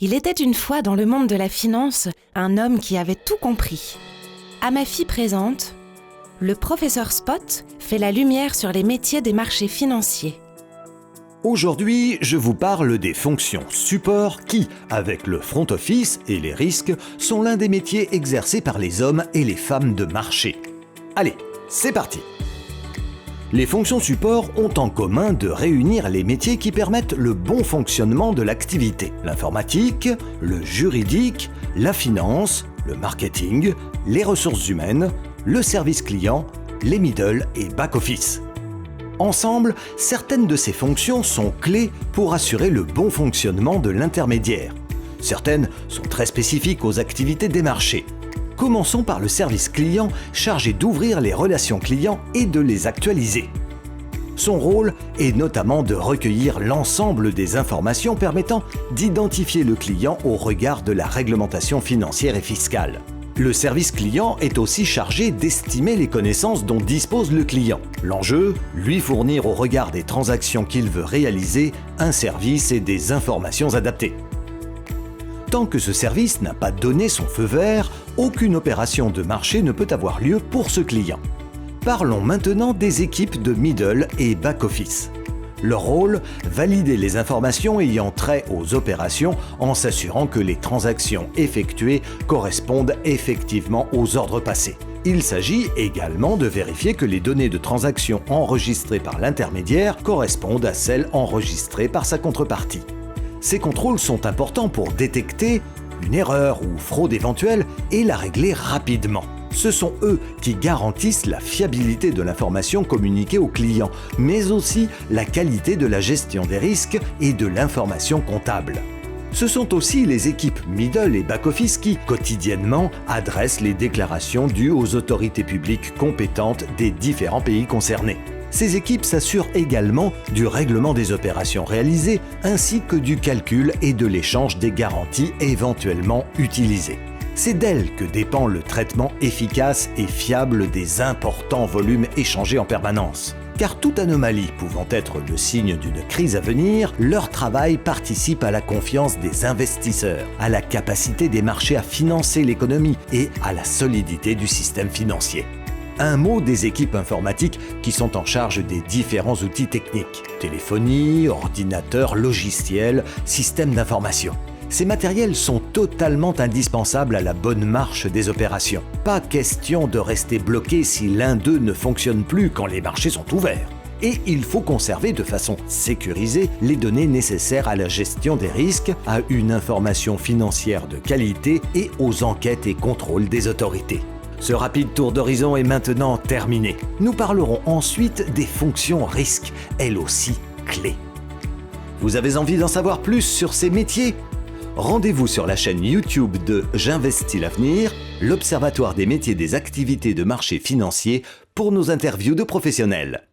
Il était une fois dans le monde de la finance un homme qui avait tout compris. À ma fille présente, le professeur Spot fait la lumière sur les métiers des marchés financiers. Aujourd'hui, je vous parle des fonctions support qui, avec le front office et les risques, sont l'un des métiers exercés par les hommes et les femmes de marché. Allez, c'est parti! Les fonctions support ont en commun de réunir les métiers qui permettent le bon fonctionnement de l'activité. L'informatique, le juridique, la finance, le marketing, les ressources humaines, le service client, les middle et back-office. Ensemble, certaines de ces fonctions sont clés pour assurer le bon fonctionnement de l'intermédiaire. Certaines sont très spécifiques aux activités des marchés. Commençons par le service client chargé d'ouvrir les relations clients et de les actualiser. Son rôle est notamment de recueillir l'ensemble des informations permettant d'identifier le client au regard de la réglementation financière et fiscale. Le service client est aussi chargé d'estimer les connaissances dont dispose le client. L'enjeu, lui fournir au regard des transactions qu'il veut réaliser un service et des informations adaptées. Tant que ce service n'a pas donné son feu vert, aucune opération de marché ne peut avoir lieu pour ce client. Parlons maintenant des équipes de middle et back-office. Leur rôle, valider les informations ayant trait aux opérations en s'assurant que les transactions effectuées correspondent effectivement aux ordres passés. Il s'agit également de vérifier que les données de transactions enregistrées par l'intermédiaire correspondent à celles enregistrées par sa contrepartie. Ces contrôles sont importants pour détecter une erreur ou fraude éventuelle et la régler rapidement. Ce sont eux qui garantissent la fiabilité de l'information communiquée aux clients, mais aussi la qualité de la gestion des risques et de l'information comptable. Ce sont aussi les équipes middle et back-office qui, quotidiennement, adressent les déclarations dues aux autorités publiques compétentes des différents pays concernés. Ces équipes s'assurent également du règlement des opérations réalisées ainsi que du calcul et de l'échange des garanties éventuellement utilisées. C'est d'elles que dépend le traitement efficace et fiable des importants volumes échangés en permanence. Car toute anomalie pouvant être le signe d'une crise à venir, leur travail participe à la confiance des investisseurs, à la capacité des marchés à financer l'économie et à la solidité du système financier. Un mot des équipes informatiques qui sont en charge des différents outils techniques. Téléphonie, ordinateur, logiciels, systèmes d'information. Ces matériels sont totalement indispensables à la bonne marche des opérations. Pas question de rester bloqué si l'un d'eux ne fonctionne plus quand les marchés sont ouverts. Et il faut conserver de façon sécurisée les données nécessaires à la gestion des risques, à une information financière de qualité et aux enquêtes et contrôles des autorités. Ce rapide tour d'horizon est maintenant terminé. Nous parlerons ensuite des fonctions risques, elles aussi clés. Vous avez envie d'en savoir plus sur ces métiers ? Rendez-vous sur la chaîne YouTube de J'investis l'avenir, l'Observatoire des métiers des activités de marché financier, pour nos interviews de professionnels.